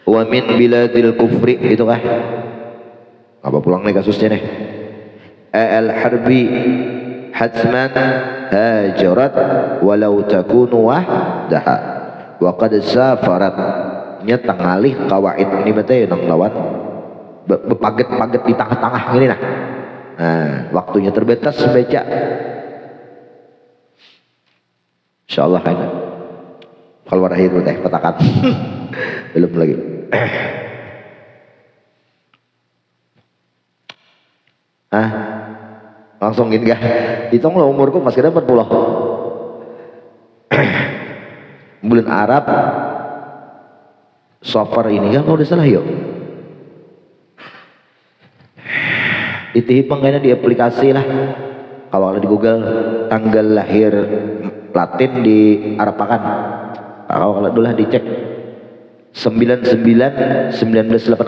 Wa min biladil kufri, itu kah? Apa pulang nih kasusnya nih? Al harbi hatsman hajarat walau takunu wahdaha wa qad safarat. Nya tangalih kawaid ini mate nang lawan bepaget-paget di tengah-tengah gini nah. Nah, waktunya terbatas baca. Insyaallah kan. Kalau warahir teh petakan. Belum lagi. Langsung gini gak? Hitung lo umurku pas kira 40. Bulan Arab Safar ini kan kalau udah salah yuk. Ditihipeng kayaknya di aplikasi lah. Kalau ada di Google tanggal lahir Latin di Arapakan. Kalau dulu lah dicek 99 1986.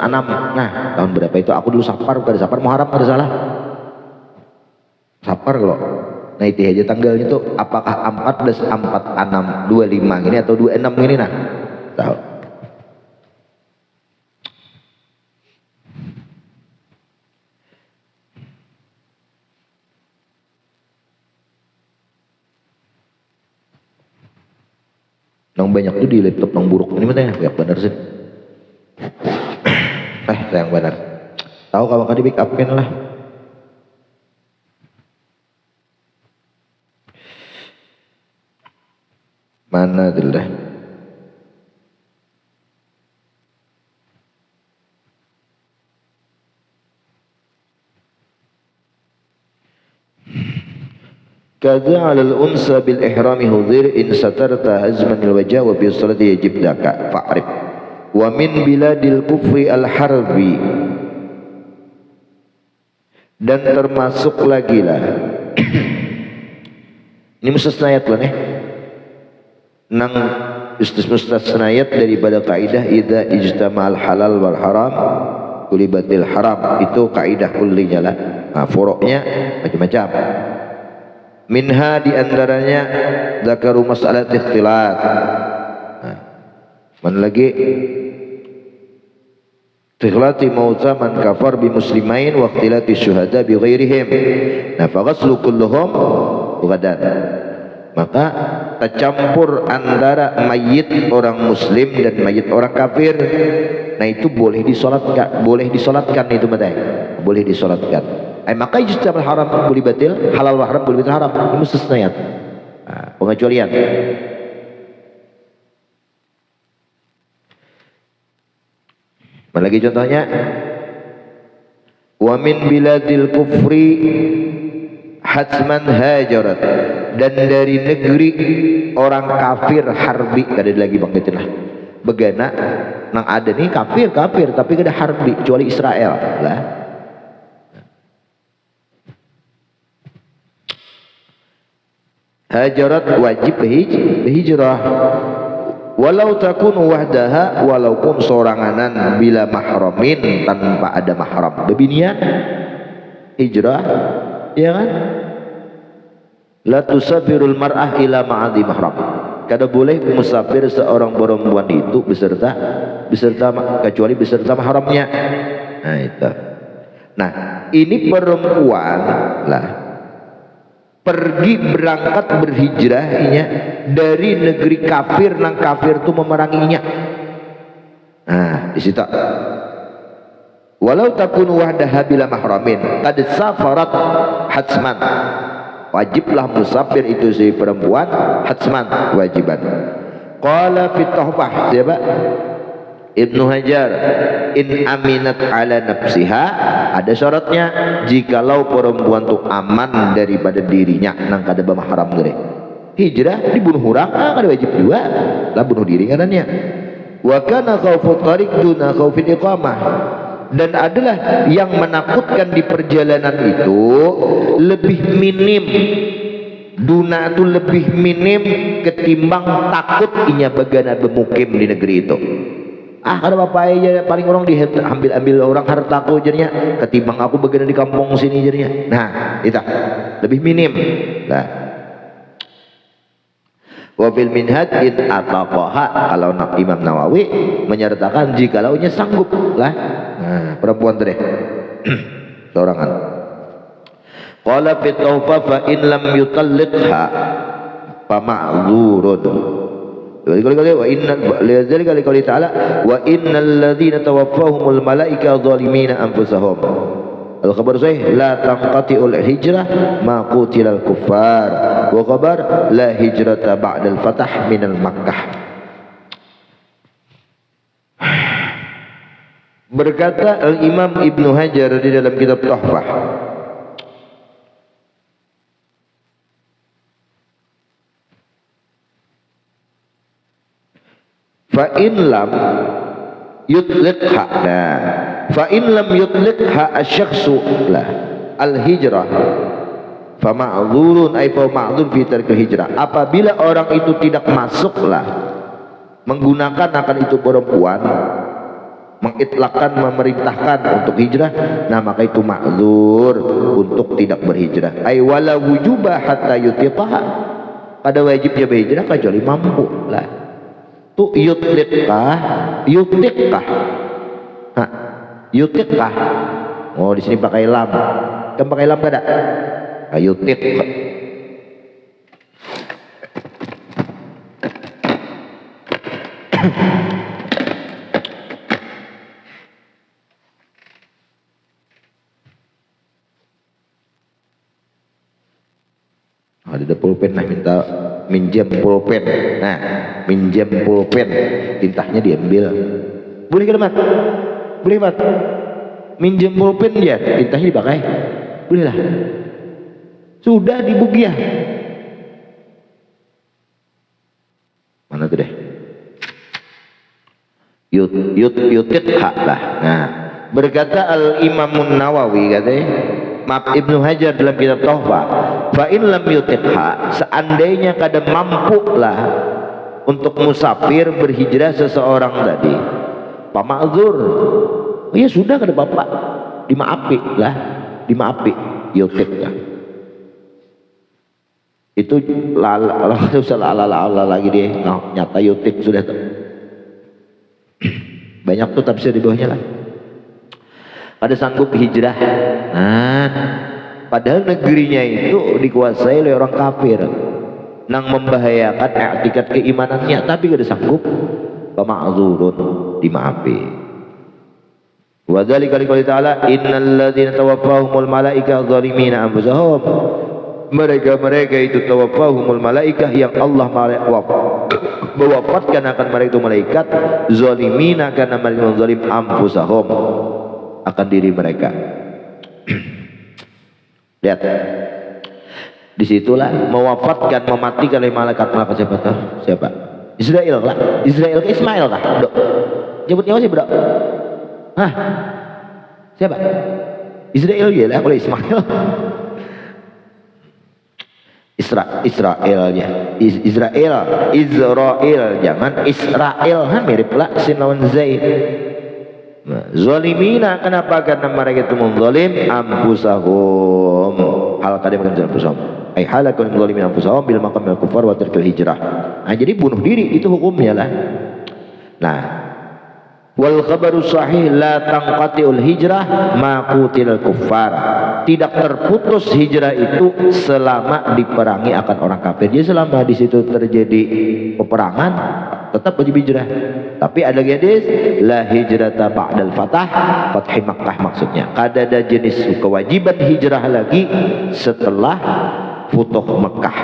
Nah, tahun berapa itu? Aku dulu Safar, bukan Safar Muharram ada salah. Safar kalau. Nah, itu aja tanggalnya tuh apakah 14 46 25 ini atau 26 ini nah. Tahu. Nang banyak tuh di laptop nang buruk ini mah ya benar sih. Sayang benar. Tahu kalau kan di pick upin lah. Mana dulu dah. Kadza 'alal unsa bil ihrami hudhir in satarta hazman al wajh wa fi salati yajib daka fa'rif wa min biladil kufri al harbi, dan termasuk lagi lah ini mustasnayat lah nih nang mustasnayat daripada kaidah idza ijtama'al halal wal haram kulibatil haram, itu kaidah kullinya lah. Nah, furuknya macam-macam. Minha diantaranya zakaru mas'alat ikhtilat. Nah, mana lagi? Ikhlati mauta man kafar bi muslimain wa ikhtilati syuhada bi ghairihim. Nah, faghaslu kulluhum ghadan. Maka tercampur antara mayit orang muslim dan mayit orang kafir. Nah, itu boleh disolatkan itu mata. Boleh disolatkan. Maka ijtihad haram boleh batil, halal wa haram boleh batil haram. Ini mustasnayat. Nah, pengecualian. Mana lagi contohnya? Wa min biladil kufri hatsman hajarat, dan dari negeri orang kafir harbi, kada lagi bangkitin lah. Begana nang ada nih kafir tapi kada harbi kecuali Israel lah. Hajarat wajib berhijrah walau takunu wahdaha, walaupun soranganan bila mahramin, tanpa ada mahram. Bebinian hijrah ya kan. La tusafirul mar'ah ila ma'adi mahram, kada boleh musafir seorang perempuan itu beserta kecuali beserta mahramnya. Nah itu. Nah ini perempuan lah pergi berangkat berhijrah inya dari negeri kafir nang kafir tu memeranginya. Nah di situ walau takun wahdaha bila mahramin qad safarat hatsman, wajiblah musafir itu si perempuan hatsman, wajiban. Qala fi tuhfah, siapa? Ibnu Hajar, in aminat ala nafsiha, ada syaratnya jikalau perempuan itu aman daripada dirinya nang kada bermahram gede. Hijrah dibunuh orang, kada wajib juga lah bunuh diri katanya. Wa kana khaufu tariq duna khaufil iqamah, dan adalah yang menakutkan di perjalanan itu lebih minim, duna itu lebih minim ketimbang takut inya bagana bermukim di negeri itu. Kada apa aja paling orang diambil orang hartaku jadinya ketimbang aku bagana di kampung sini jadinya. Nah itu lebih minim lah. Wa bil minhaj in ataqaha, kalau Imam Nawawi menyertakan jikalaunya sanggup lah. Nah, perempuan tadi sorangan. Qala fi taufa fa in lam yutalliqha fa ma'dzurun. Wa inna lidzalika liqouli ta'ala wa innal ladzina tawaffahumul malaika zalimina anfusahum. Al-khabar sahih la tanqati'ul hijrah ma qutilal kuffar, wa khabar la hijrata ba'dal fatah minal Makkah. Berkata Al-Imam Ibnu Hajar di dalam kitab Tuhfah, fa in lam yutliqha, nah fa in lam yutliqha asy-syakhsu lah al-hijrah fa ma'dzurun ay fa ma'dzur fi tarkil hijrah. Apabila orang itu tidak masuklah menggunakan akan itu perempuan, mengitlakkan, memerintahkan untuk hijrah, nah maka itu ma'dzur untuk tidak berhijrah. Ay wala wujuba hatta yutiqaha, pada wajibnya berhijrah kecuali mampu lah. Tu yutliqah, yutiqah, nah, yutiqah. Oh di sini pakai lam, kan pakai lam kada? Nah, yutiq. Ada pulpen, nah minta minjam pulpen, nah minjam pulpen, tintanya diambil, boleh kan mat? Boleh mat? Minjam pulpen ya, tintanya dipakai, boleh lah. Sudah dibugiah. Mana tuh deh? Yutiqha lah. Nah, berkata Al-Imam Nawawi katanya, maaf Ibnu Hajar dalam kitab Tuhfah, fa in lam yutiqha, seandainya kada mampu lah untuk musafir berhijrah seseorang tadi, pak ma'dzur, oh ya sudah kada bapak, dimaafi lah, dimaafi. Yutiqha itu lala, usah lala lagi deh, nah, nyata yutik sudah tuh. Banyak tuh tafsir di bawahnya lah. Pada sanggup hijrah, nah, padahal negerinya itu dikuasai oleh orang kafir, nang membahayakan i'tikad keimanannya, tapi kada sanggup, pama'dzurun, dimaafi. Wa dzalika liqouli ta'ala innal ladzina tawaffahumul malaika zalimina anfusahum, mereka itu tawaffahumul malaikah yang Allah mewafatkan akan mereka itu malaikat, zalimina karena mereka zalim anfusahum, akan diri mereka. Lihat, disitulah mewafatkan, mematikan oleh malaikat siapa tuh? Siapa? Israel lah. Israel ke Ismail kah? Bro, nyebutnya apa sih bro? Hah? Siapa? Israel ya lah, kalau Ismail Israelnya Israel, jangan Israel, mirip lah sin lawan zaid. Zalimina, kenapa? Karena mereka itu menzalim anfusahum, hal kadang menzalim anfusahum, ay halakun zalimin anfusahum bil maqamil kufar wa tarkil hijrah. Nah, jadi bunuh diri itu hukumnya lah. Nah, wal khabaru sahih la tanqati'ul hijrah ma qutilal kuffar, tidak terputus hijrah itu selama diperangi akan orang kafir. Jadi selama di situ terjadi peperangan tetap wajib hijrah. Tapi ada hadis la hijrata ba'dal fatah, fathi Makkah maksudnya. Kada ada jenis kewajiban hijrah lagi setelah futuh Makkah.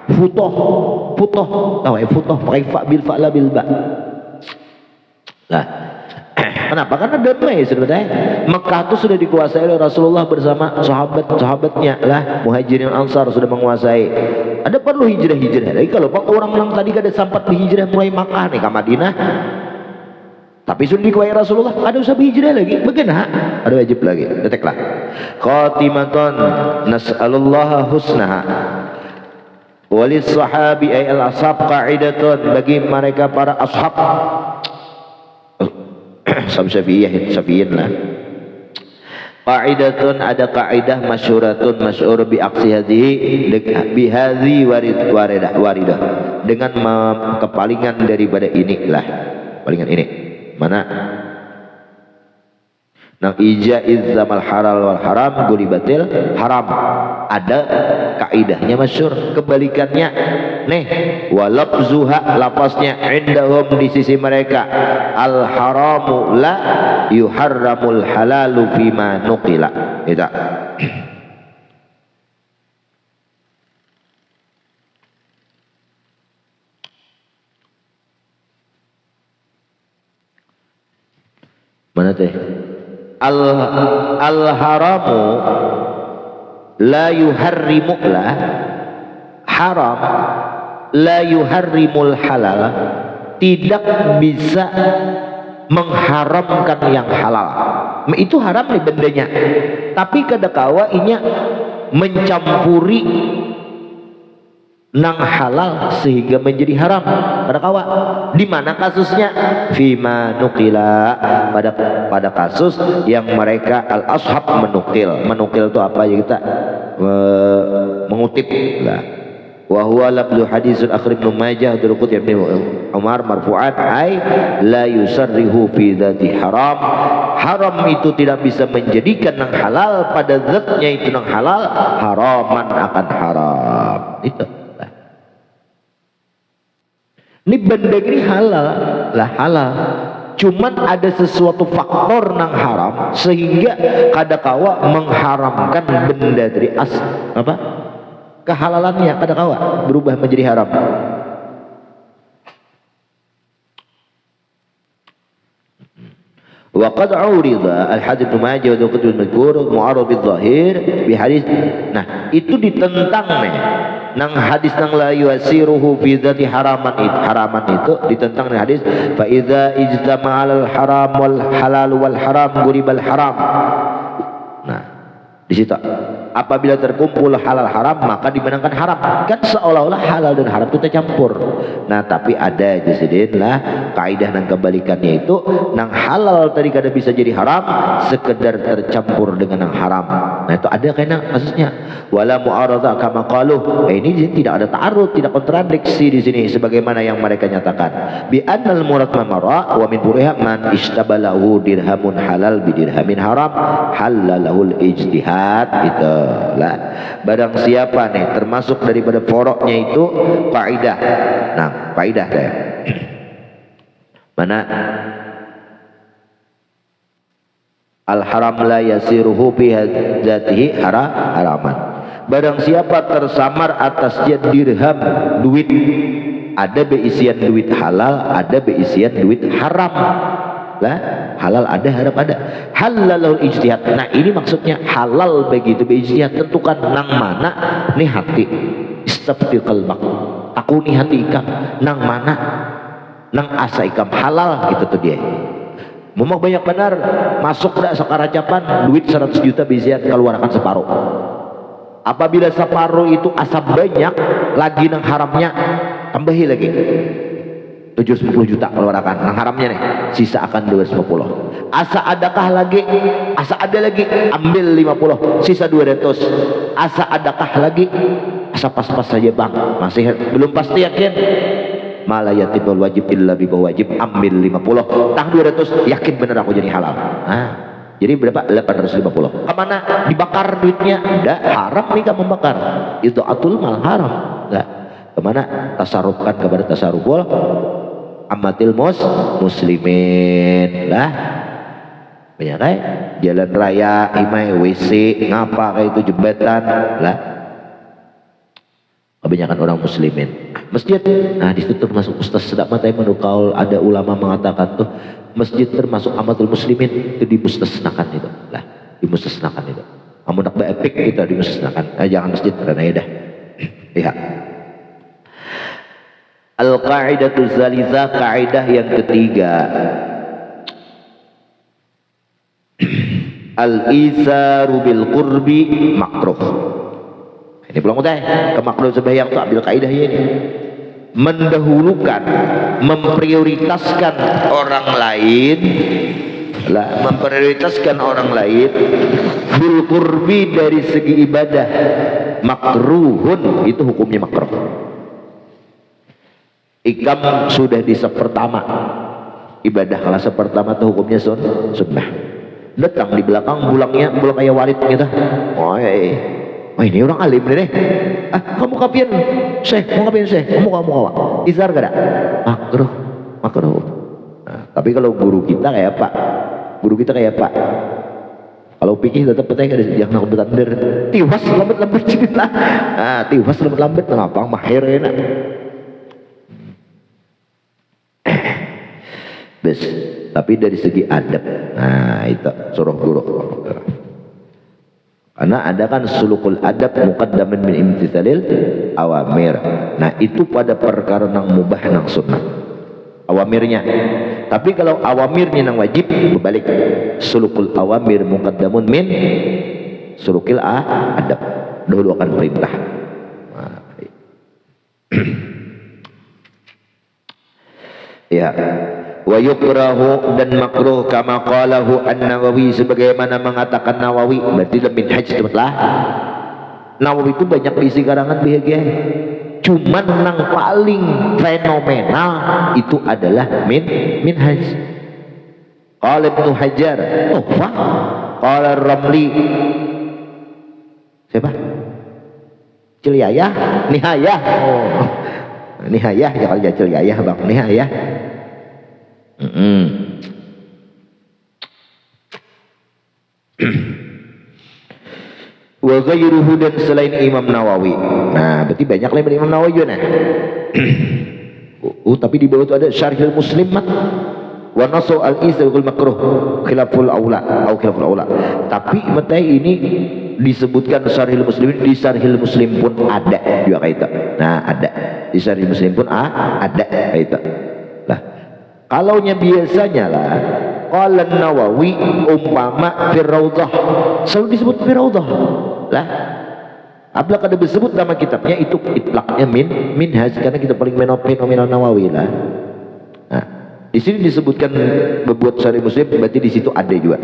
Futuh tahu ya, futuh pakai fa bil fa'la bil ba. Lah, kenapa? Karena damai sebenarnya. Mekah itu sudah dikuasai oleh Rasulullah bersama sahabat-sahabatnya lah, Muhajirin Ansar sudah menguasai. Ada perlu hijrah lagi. Kalau orang tadi kada sempat berhijrah mulai Makkah nih ke Madinah, tapi sudah dikuasai Rasulullah, ada usah berhijrah lagi. Bagaimana? Ada wajib lagi. Deteklah. Khatimatun nas'alullah husnaha. Walis sahabi ay al ashab qa'idatun, bagi mereka para ashab Syafi'in lah. Qaidatun, ada kaidah masyhuratun masyhur bi aksi hadhi waridah dengan kepalingan daripada inilah palingan ini mana nang ijaiz zamal halal wal haram gulibatil haram. Ada kaidahnya masyhur kebalikannya nih, walafzuha lafaznya indahum di sisi mereka al haramu la yuharramul halalu fima nuqila. Itu mana teh al haramu la yuharrimu lah haram la yuharrimul halal tidak bisa mengharamkan yang halal. Itu haram nih bendanya, tapi kadakawa inya mencampuri nang halal sehingga menjadi haram. Kadakawa di mana kasusnya? Fima nukila, pada kasus yang mereka al ashab menukil itu apa ya, kita mengutip lah. Wa huwa labdu hadisul akhir Ibnu Majah durukut Ibnu Umar marfu'an ay la yusarrihu fi dzati haram. Haram itu tidak bisa menjadikan nang halal pada zatnya itu nang halal haraman akan haram. Itu ini benda ini halal lah halal, cuman ada sesuatu faktor nang haram sehingga kadakawa mengharamkan benda dari apa kehalalannya, kadakawa berubah menjadi haram. Wa qad urida al-hadits Majah wa qad al-madhkur mu'arad bil-zahir bi hadits. Nah, itu ditentang nih nang hadis nang la yuasiruhu fi dzati haraman itu ditentang dengan hadis fa idza ijtama'al haram wal halal wal haram guribal haram. Nah, di situ apabila terkumpul halal haram maka dimenangkan haram, kan seolah-olah halal dan haram itu tercampur. Nah, tapi ada jasidin lah kaidah nang kebalikannya itu nang halal tadi kada bisa jadi haram sekedar tercampur dengan nang haram. Nah, itu ada kaidah kasusnya wala mu'aradha kama qalu. Ini tidak ada ta'arud, tidak kontradiksi di sini sebagaimana yang mereka nyatakan bi annal murad mamara wa min puriha man istabalahu dirhamun halal bi dirhamin haram halalahul ijtihad. Gitu lah, barang siapa nih termasuk daripada foroknya itu kaidah. Nah, kaidah deh mana al haram la yasiruhu bi hadzatihi haraman. Barang siapa tersamar atasnya dirham duit, ada beisian duit halal, ada beisian duit haram lah, halal ada haram ada, halalul ijtihad. Nah, ini maksudnya halal begitu beijtihad, tentukan nang mana nih hati istafti qalbak, aku nih hati ikam nang mana nang asa ikam halal gitu tuh dia. Memang banyak benar masuk dah sekaracapan duit 100 juta beisian keluarkan separuh. Apabila separuh itu asa banyak lagi nang haramnya tambahi lagi 710 juta keluarkan nang haramnya nih, sisa akan 250. Asa adakah lagi, asa ada lagi ambil 50, sisa 200. Asa adakah lagi, asa pas-pas saja bang, masih belum pasti yakin, malah yatimul wajib illa bi wajib, ambil 50 tang 200 yakin bener aku jadi halal. Nah, jadi berapa? 850. Kemana? Dibakar duitnya? Enggak, haram nih kamu membakar. Itu atul mal haram. Enggak. Kemana? Tasarrufkan kepada tasarruful amatil muslimin lah. Banyak kayak jalan raya, imai WC, ngapa kayak itu jembatan lah. Kebanyakan orang muslimin. Masjid, nah di situ termasuk Ustaz Sedak Matai menukau ada ulama mengatakan tuh masjid termasuk amatul muslimin itu dimustasnakan itu lah, dimustasnakan itu. Kamu nak beepik kita dimustasnakan. Jangan masjid karena ya dah. Lihat. Al-qaidatul zalizah, kaidah yang ketiga. Al-isaru bil qurbi makruh. Ini belum udah ke makruh sebayang tuh ambil kaidah ini. Mendahulukan, memprioritaskan orang lain lah memprioritaskan orang lain bil qurbi dari segi ibadah makruhun, itu hukumnya makruh. Ikam sudah di sepertama ibadah kelas pertama tuh hukumnya sunnah. Datang di belakang bulang kayak Walid gitu. Oh, ini orang alim nih. Kamu kapian Syekh? Mau kapian Syekh? Kamu izar gak ada? Makruh. Nah, tapi kalau guru kita kayak Pak, kalau pikir tetap petai ada yang nak betander tiwas lambat cerita. Tiwas lambat kenapa mahir enak. Bes, tapi dari segi adab, nah itu suruh guru. Karena ada kan sulukul adab muqaddamin min imtithalil awamir. Nah itu pada perkara nang mubah nang sunnah awamirnya. Tapi kalau awamirnya nang wajib berbalik, sulukul awamir muqaddamun min sulukil adab, dahulu akan perintah. Ya, wa yukrahu dan makruh kama qalahu an-Nawawi, sebagaimana mengatakan Nawawi, berarti dalam minhaj lah. Nawawi itu banyak isi karangan bahagia, cuman yang paling fenomenal itu adalah minhaj. Qala Ibnu Hajar qala Ramli, siapa? Ciliyah Nihayah. Nihayah ya, kalau Ciliyah Bang Nihayah. Wa ghairuhu, dan selain Imam Nawawi. Nah, berarti banyak lain dari Imam Nawawi juga nah. Tapi di bawah itu ada Syarhul Muslim wa nasu al-isrul makruh khilaful aula atau khilaful aula. Tapi mata ini disebutkan Syarhul Muslim, di Syarhul Muslim pun ada juga kayak itu. Nah, ada di Syarhul Muslim pun ada kayak itu. Lah, kalaunya biasanya lah qala Nawawi umpama fi raudhah, selalu disebut fi raudhah lah. Apabila kada disebut nama kitabnya itu itlaqnya minhaj, karena kita paling fenomenal Nawawi lah. Nah, di sini disebutkan berbuat Syarih Muslim, berarti di situ ada juga.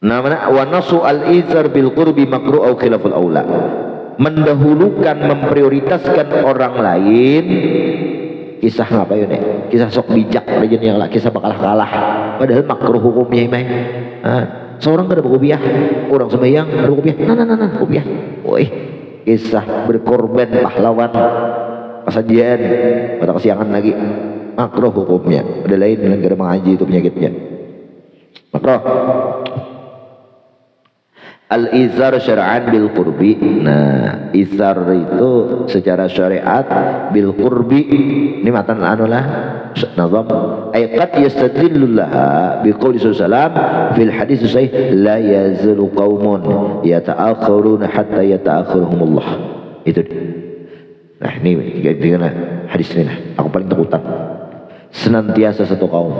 Namanya wa nasu al-izar bil qurbi makruh au khilaful aula, mendahulukan memprioritaskan orang lain. Kisah apa ya nih? Kisah sok bijak aja yang lah, kisah bakal kalah. Padahal makruh hukumnya imai. Seorang kada berkopiah, orang sembahyang ada berkopiah. Nah, kopiah. Woi, kisah berkorban pahlawan pasajian pada kesiangan lagi. Makruh hukumnya. Ada lain yang kada mengaji itu penyakitnya. Makruh. Al-izar syar'an bil qurbi. Nah, izar itu secara syariat bil qurbi. Ini matan anulah nazam ay qad yastadillu laha bi qouli sallallahu fil hadis sahih la yazalu qaumun yata'akhiruna hatta yata'akhiruhumullah. Itu. Nah, ini dengan hadis ini aku paling takutan. Senantiasa satu kaum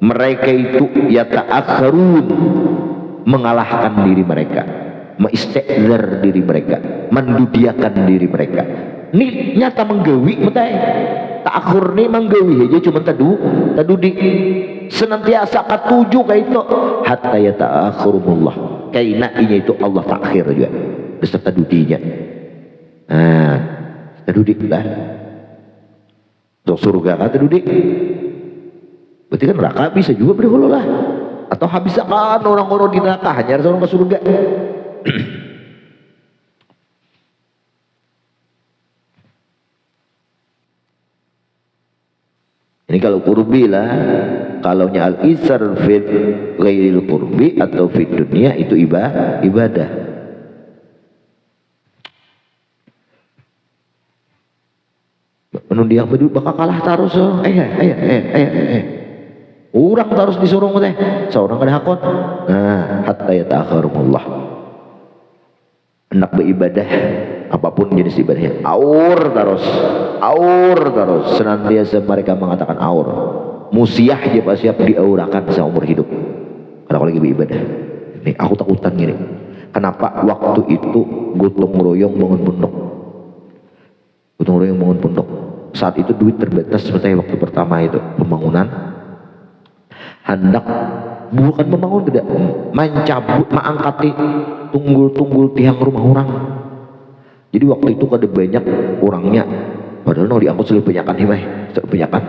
mereka itu yata'akhirun, mengalahkan diri mereka, mengistighfar diri mereka, mendudiakan diri mereka. Ini nyata menggawi betai. Ta'akhur ni menggawi aja cuma tadudi. Senantiasa katuju kayak itu. Hatta ya ta'akhurumullah. Kaina inya itu Allah takhir juga beserta dudinya. Nah, tadudi lah. Untuk surga kata tadudi. Berarti kan neraka bisa juga berdahulu lah. Atau habis akan orang-orang di neraka hanya ada orang ke surga. Ini kalau kurbi lah. Kalaunya al-isar fil ghairil kurbi atau fid dunia itu ibadah. Menundiak baju bakal kalah terus. Orang terus disuruh teh, seorang kada hakon. Nah, hatta yata'akhirumullah. Hendak beribadah apapun jenis ibadahnya, aur terus, senantiasa mereka mengatakan aur. Musiah aja pas siap diaurakan seumur hidup. Kalau lagi beribadah, ini aku takutan gini. Kenapa waktu itu gotong royong bangun pondok? Saat itu duit terbatas seperti waktu pertama itu pembangunan. hendak bukan membangun tidak mencabut mengangkati tunggul-tunggul tiang rumah orang. Jadi waktu itu ada banyak orangnya, padahal no diangkut selalu banyakan himai, selalu banyakan.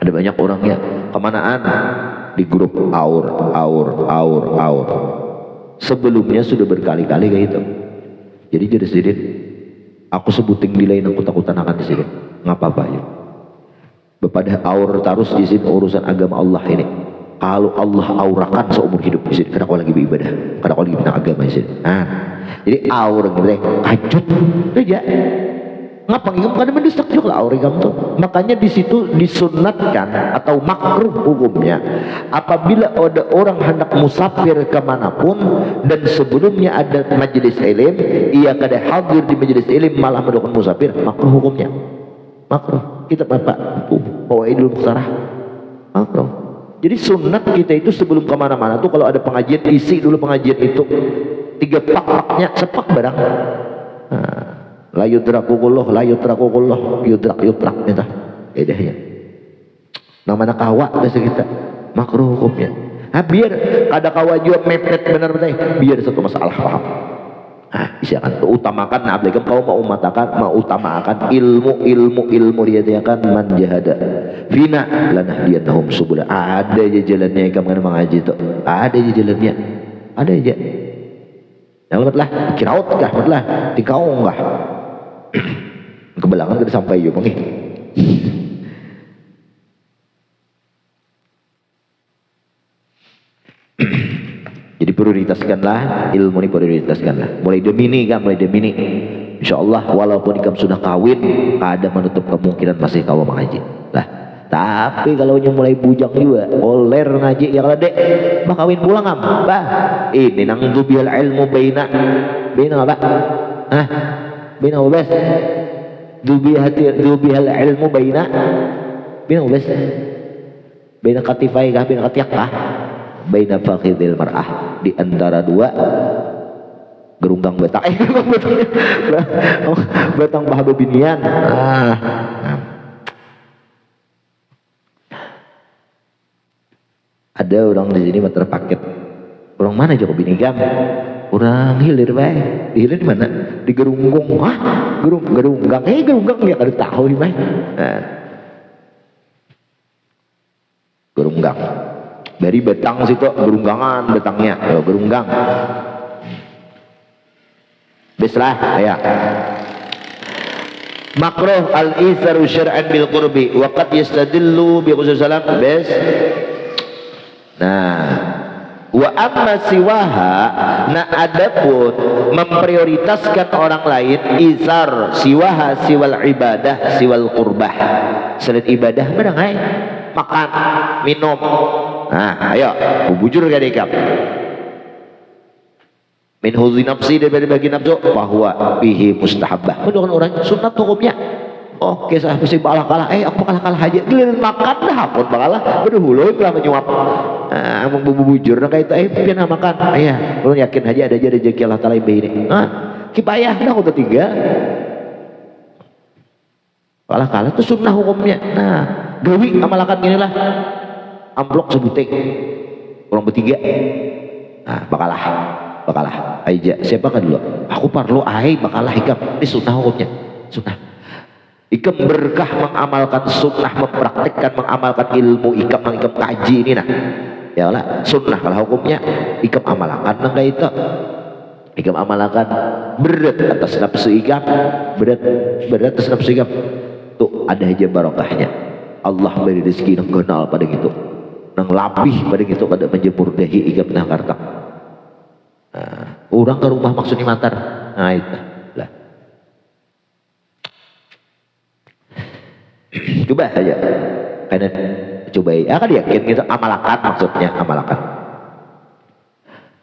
Ada banyak orangnya, kemanaan di grup aur. Sebelumnya sudah berkali-kali kayak itu. Jadi sidin, aku sebuting di lain aku takutan akan di sini, ngapa-apa ya. Bepada aur terus di sini urusan agama Allah ini. Kalau Allah aurakan seumur hidup di sini, karena kau lagi beribadah, karena kau lagi bina agama di sini. Jadi aur gitu, kacut, aja. Ngapa ngigam? Karena mendesak juga lah aur igam tuh. Makanya di situ disunatkan atau makruh hukumnya apabila ada orang hendak musafir kemanapun dan sebelumnya ada majelis ilm, ia kada hadir di majelis ilm malah melakukan musafir, makruh hukumnya. Makruh. Kita bapak Fawaidul Mukhtarah makruh. Jadi sunat kita itu sebelum kemana-mana tuh kalau ada pengajian isi dulu pengajian itu 3 pak-paknya sepak barang. La yudrakukullah yudrak itu edahnya namanya kawa biasa kita makruh hukumnya. Biar kada kawa juga mepet benar-benar biar satu masalah paham. Isiakan utamakan abdegam kau mau utamakan ilmu dia kan man jahada fina lanahdiyannahum subula. Ada aja jalannya kamu kan mengaji tuh, ada aja jalannya, ada aja yang lebat lah kiraut kah lah dikau enggak kebelangan kita sampai yuk pengi. Jadi prioritaskanlah ilmu ini, prioritaskanlah mulai demini insyaallah walaupun ikam sudah kawin ada menutup kemungkinan masih kau mengaji lah. Tapi kalau mulai bujang juga oler ngaji ya kalau dek bah kawin pulang bah ini nang dubihal ilmu baina apa bina ubes dubihal ilmu baina bina ubes bina katifai kah bina katiak kah baina fakhidil mar'ah di antara dua gerunggang betang betang bah bebinian. Ada orang di sini motor paket. Orang mana Joko Binigam? Orang hilir bae. Hilir di mana? Di Gerunggung. Gerunggang. Gerunggang ya kada tahu bae. Gerunggang. Dari betang situ gerunggangan betangnya. Gerunggang. Bislah ya. Makruh al-itharu syar'an bil qurbi wa qad yastadillu bi khusus salam bes. Nah, wa amma siwaha, nah adapun memprioritaskan orang lain izar siwaha siwal ibadah siwal qurbah. Selain ibadah berangai makan minum. Nah, ayo bujur gak dikap min huzi nafsi dari bagi nafsu bahwa bihi mustahabbah. Menurut orang sunat hukumnya. Oke, saya mesti kalah aku kalah aja giliran makan dah pun bakalah berdahulu lah menyuap amang bubujur kayak itu pian makan ya lu yakin aja ada aja rezeki Allah Ta'ala ini kipayah dah udah 3 kalah itu sunnah hukumnya. Nah gawi amalakan gini lah amplok sebuting orang bertiga bakalah aja siapa kan dulu aku parlo bakalah hikam ini sunnah hukumnya sunnah. Ikam berkah mengamalkan sunnah, mempraktikkan mengamalkan ilmu ikam kaji ini nah ya lah sunnah kalau hukumnya ikam amalkan nang itu ikam amalkan berat atas nafsu ikam berat atas nafsu ikam tuh ada aja barokahnya. Allah beri rezeki nang kenal pada gitu nang lapih pada gitu kada menjemur dahi ikam nah karta orang ke rumah maksudnya matar nah itu lah. Coba aja karena coba kan yakin gitu amalakan maksudnya amalakan.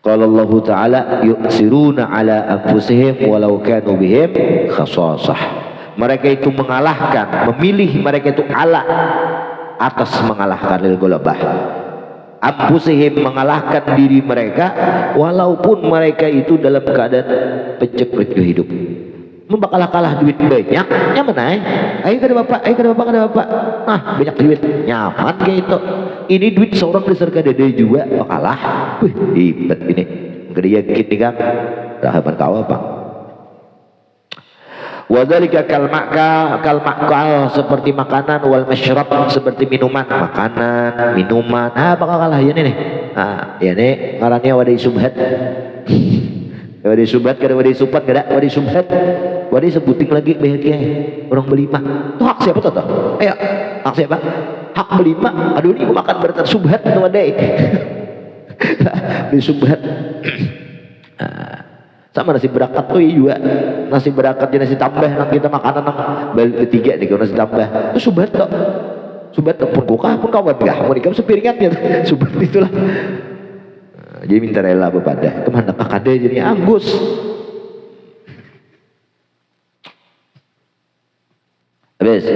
Qala Allah Ta'ala yu'siruna ala anfusihim walau kanu bihim khasasah. Mereka itu mengalahkan memilih mereka itu ala atas mengalahkan lil golabah anfusihim mengalahkan diri mereka walaupun mereka itu dalam keadaan penceklik hidup. bakal kalah duit banyak nyaman ayo ke bapak, ayo ke bapak, nah banyak duit nyaman kayak itu. Ini duit seorang besar ke dede juga bakalah ribet ini gede yakin nih kan rahaman kau apa wadzalika kal makal seperti makanan wal masyrab seperti minuman bakal kalah ya nih ya nih ngarannya wadai subhat wadai subhat kada wadai supat kada wadai subhat wadai sebuting lagi bahagia orang beli mah tuh hak siapa tuh ayo hak siapa hak beli mah aduh ini makan beratan subhat tuh wadai beli subhat sama nasi berakat tuh juga nasi berakat jadi nasi tambah nang kita makanan nang balik ketiga nih kalau nasi tambah itu subhat pun kuka pun kawan enggak mau dikam sepiringan ya subhat itulah jadi minta rela bepada kemana kakade jadi anggus habis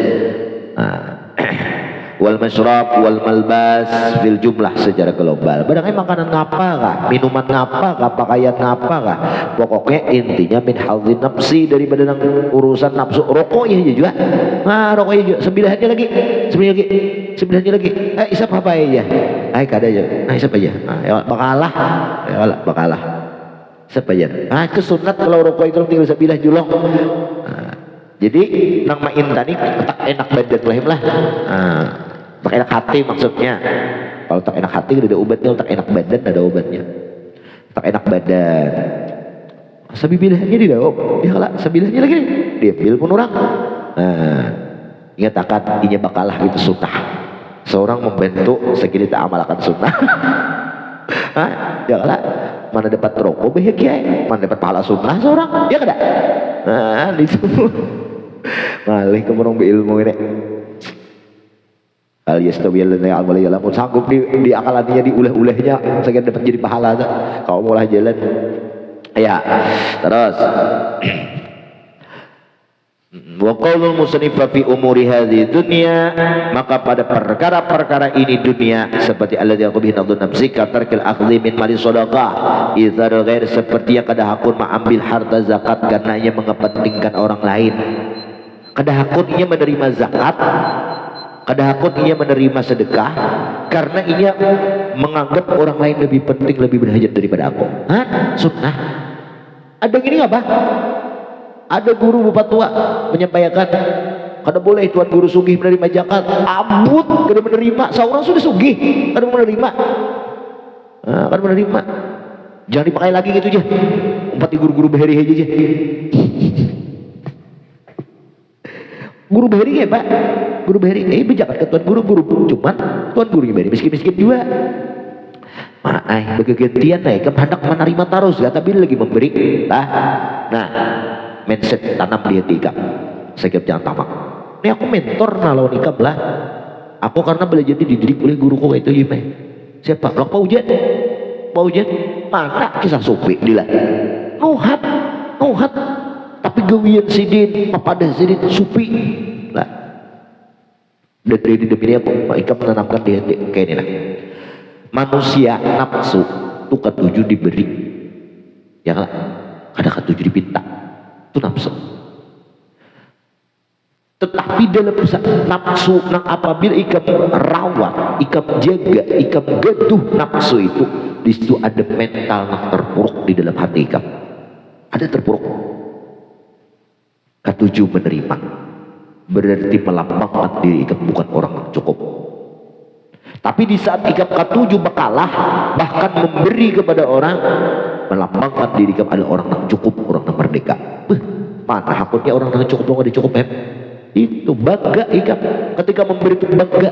wal masyrab wal malbas fil jumlah secara global barangnya makanan ngapa kah minuman ngapa kah pakaian ngapa kah pokoknya intinya min hadzin nafsi daripada urusan nafsu rokoknya juga rokoknya juga sebelahnya lagi isap apa aja kada aja isap aja bakalah isap aja itu sunat kalau rokok itu tinggal sebilah julong jadi nang main tadi tak enak badan lah tak enak hati maksudnya kalau tak enak hati ada obatnya tak enak badan ada obatnya tak enak badan sebilahnya di dalam ya kalau sebilahnya lagi diambil pun orang ingat akan inya bakalah itu sunnah seorang membentuk sekali tak amalkan sunnah ya kalau mana dapat rokok bahagia mana dapat pahala sunnah seorang ya kada itu malih kemenung berilmu ini alias tawiyalnya al-malayalamun sanggup di akalannya di ulah-ulahnya sekian dapat jadi pahala kalau mau lah jalan ya terus wa qaulul musannif fi umuri hadhihi dunya maka pada perkara-perkara ini dunia seperti alladzi yaqbihi nadhun nafsi katarkil akhdhi min mali shadaqah idzar ghair seperti yang kada hakun mengambil harta zakat karena ia mengepentingkan orang lain kada hakun ia menerima zakat kada hakun ia menerima sedekah karena ia menganggap orang lain lebih penting lebih berhajat daripada aku sunnah ada gini apa ada guru bapak tua menyampaikan kada boleh tuan guru sugih menerima zakat abut kada menerima seorang sudah sugih kada menerima kada menerima jangan dipakai lagi gitu aja umpat di guru-guru bahari aja guru bahari ya pak guru bahari bejakat ke tuan guru cuman tuan guru bahari miskin-miskin juga berkegantian kamu hendak menerima terus tapi lagi memberi nah mindset tanam di hati ikam sekep jangan tamak ini aku mentor lawan ikam lah aku karena belajar dididik oleh guru kau itu gimana siapa? Lok Pak Ujian mana kisah sopi dila nuhat tapi gawian sidin papada sidin supi lah dan dari demi aku ikam menanamkan di hati kayak ini lah manusia nafsu itu ketujuh diberi ya kan ada ketujuh dipinta itu nafsu tetapi dalam nafsu nang apabila ikam rawat ikam jaga ikam gaduh nafsu itu di situ ada mental yang terpuruk di dalam hati ikam ada terpuruk ketujuh menerima berarti melambangkan diri ikam bukan orang yang cukup. Tapi di saat ikam ketujuh bakalah bahkan memberi kepada orang melambangkan diri ikam adalah orang yang cukup, orang yang merdeka. Mana hakutnya orang yang cukup nggak dicukup itu bangga ikam ketika memberi itu bangga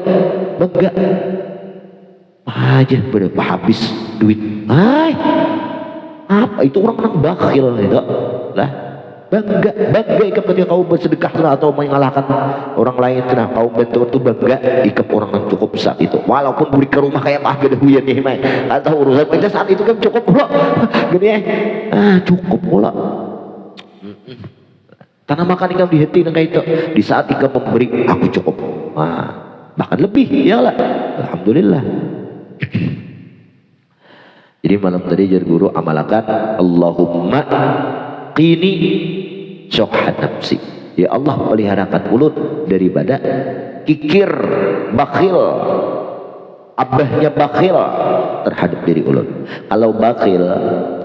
aja berapa habis duit apa itu orang yang bakhil itu lah bangga ikam ketika kau bersedekah atau mengalahkan orang lain nah kau bentuk itu bangga ikam orang yang cukup saat itu walaupun beri ke rumah kayak gede huyan nih mai atau urusan kita saat itu kan cukup pula gini cukup pula tanah makan ikam di hati kayak itu di saat ikam memberi aku cukup bahkan lebih ya lah alhamdulillah. Jadi malam tadi jar guru amalkan Allahumma qini syuhhan nafsi. Ya Allah, peliharakan mulut daripada kikir, bakhil, abahnya bakhil terhadap diri ulun. Kalau bakhil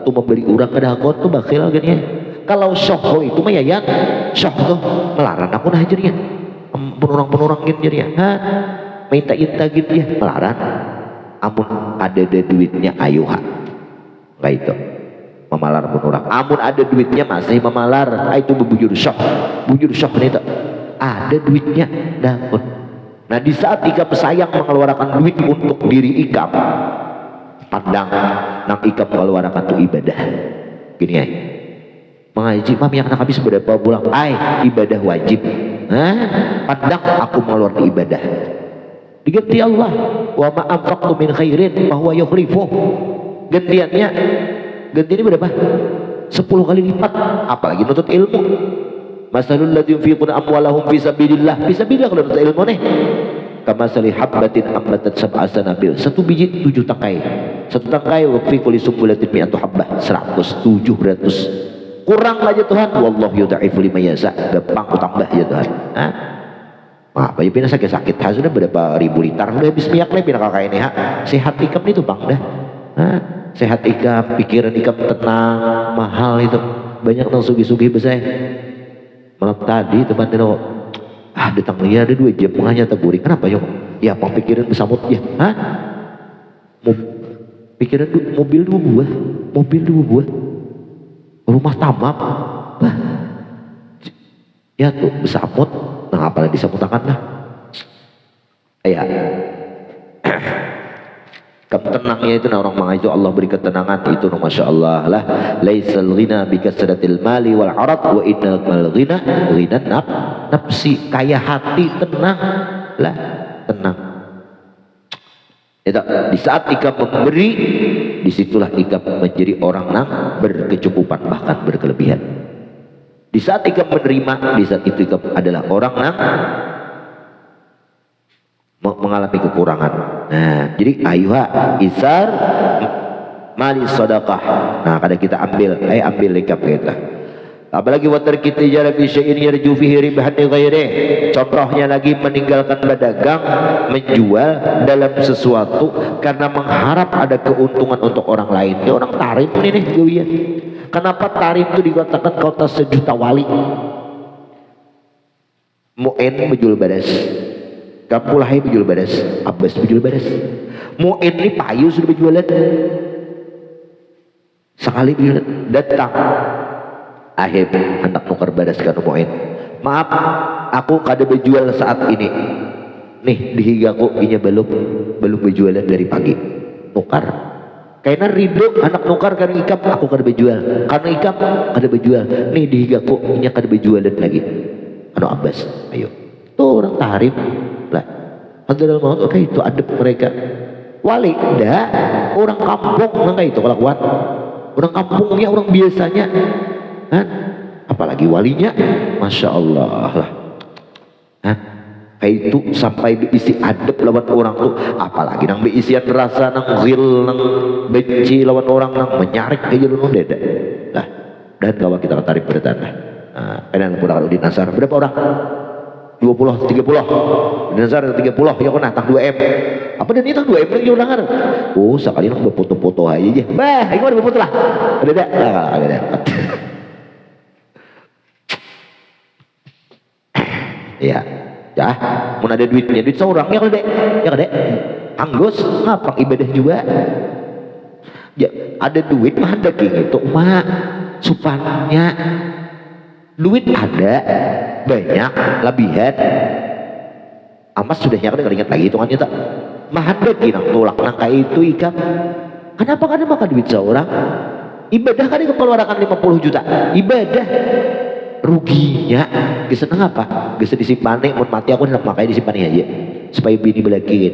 itu memberi orang kada hakon tuh bakhil gini ya. Kalau syuh itu mah ya syuh tuh melarang aku nah jadinya penurang gini jadinya minta gitu ya melarang. Amun ada duitnya ayuha nggak itu memalar penurang. Amun ada duitnya masih memalar, itu bujur syuh nih tak ada duitnya dapet. Nah di saat ikam sayang mengeluarkan duit untuk diri ikam, pandang nang ikam mengeluarkan itu ibadah gini ya, mengaji mam yang nak habis berapa bulan ibadah wajib, pandang aku mengeluarkan ibadah diganti Allah, wa ma anfaqtu min khairin bahwa yukhlifuh, gantiannya berapa? 10 kali lipat, apalagi nutut ilmu. Masalul ladzi yunfiquna amwalahum fi sabilillah kalau nutut ilmu nih kamasali habbatin ambatat sab'a sanabil, satu biji 7 tangkai, satu tangkai wa fi kulli sumbulatin mi'atu habbah, 100 kurang aja Tuhan, wallahu yudha'ifu liman yasha, gampang tambah aja Tuhan. Bayi pina sakit sudah berapa ribu liter udah habis minyak nih pina kakak ini sehat ikam itu bang dah. Sehat ikam, pikiran ikam tenang, mahal itu banyak nang sugi-sugi besar. Malam tadi teman itu datang dia ada 2 jam hanya teguri, kenapa yuk ya apa pikiran besamut ya pikiran mobil 2 buah rumah tamam ya tuh besamut. Nah apalagi disamutakan lah ya ketenangnya itu nah orang mah itu Allah beri ketenangan itu no, masya Allah lah laisal ghina bikasratil mali wal arad wa innal ghina nafsi, kaya hati tenang itu di saat ikam memberi disitulah ikam menjadi orang yang berkecukupan bahkan berkelebihan. Di saat ikam menerima, di saat itu ikam adalah orang yang mengalami kekurangan. Nah, jadi ayuha isar mali sedekah. Nah, kada kita ambil ikam kita. Apalagi watar kita jara fi syai'in yarju fihi ribahan li ghairi. Contohnya lagi meninggalkan berdagang, menjual dalam sesuatu karena mengharap ada keuntungan untuk orang lain. Dia orang tarim ini nih. Kenapa tarim itu dikatakan kota sejuta wali? Mu'in berjual badas, Kapulahai berjual badas, Abbas berjual badas. Mu'in ini payu sudah berjualan. Sekali berjualan datang Ahib hendak nukar badas kan Mu'in. Maaf, aku kada berjual saat ini. Nih dihigaku inya belum berjualan dari pagi. Nukar. Karena ridho anak nukar karena ikam aku kada berjual, karena ikam kada berjual nih dihigaku inya kada berjualan lagi anu Abbas ayo tuh orang tarim lah hadirul maut oke itu adab mereka wali dah orang kampung nggak itu kelakuan orang kampungnya orang biasanya apalagi walinya masya Allah lah kayak itu sampai diisi adab lawan orang tuh, apalagi nang beisian rasa nang ghil nang benci lawan orang nang menyarik aja lu deda lah. Dan kawan kita tarik bertanda enak kurang di Nasar berapa orang 20 30 di Nasar 30 ya kan tak 2M apa dan itu 2M lagi ulang sekali nang berfoto-foto aja bah ini berfoto lah ada ya ya, mau ada duit seorang ya kadek anggus ngapang ibadah juga ya ada duit mah ada kayak gitu mah supannya duit ada banyak lebihan amas sudah nyakar ingat lagi hitungannya tak mah ada kinang tolak nangka itu ikan kenapa kada makan duit seorang ibadah kan dikeluarkan 50 juta ibadah ruginya seneng apa bisa disimpan nih mau mati aku hendak pakai disimpan aja supaya bini belaki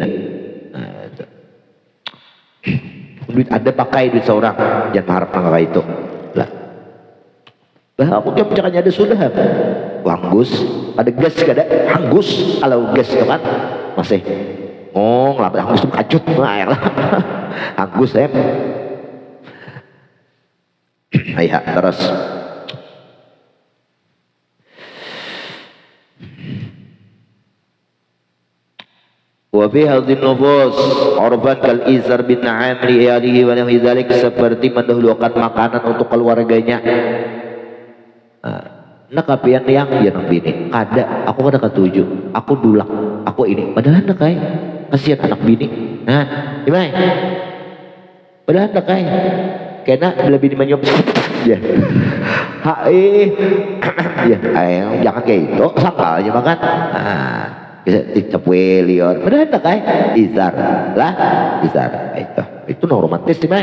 duit ada pakai duit seorang jangan harap nangka itu lah aku tiap caranya ada sudah hanggus ada gas kada hanggus kalau gas itu kan masih lah hanggus itu kacut lah hanggus ayah terus Wa fi hadhin nufus urfan kal izar bin na'am li alihi wa nahwi dzalik, seperti mendahulukan makanan untuk keluarganya. Nak kapian yang ya nang bini kada aku kada ketuju, aku dulak, aku ini padahal nak kai kasihan anak bini. Nah gimana padahal nak kai kena bila bini menyuap ya hai ya ayo jangan kayak itu sakal aja makan. Bisa dicepwe lior padahal nak kai izar lah, izar itu romantis sih mah.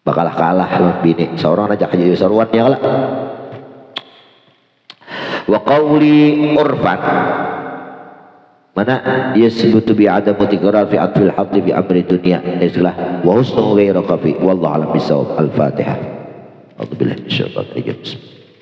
Bakalah kalah sama bini seorang aja jadi seruan ya kalah. Wa qawli urfan mana yasbutu bi adam tikrar fi atfil hadd fi amri dunya islah wa husnu ghairu kafi wallahu alam bisawab. Al-Fatihah. A'udzu billahi minasyaitonir rajim.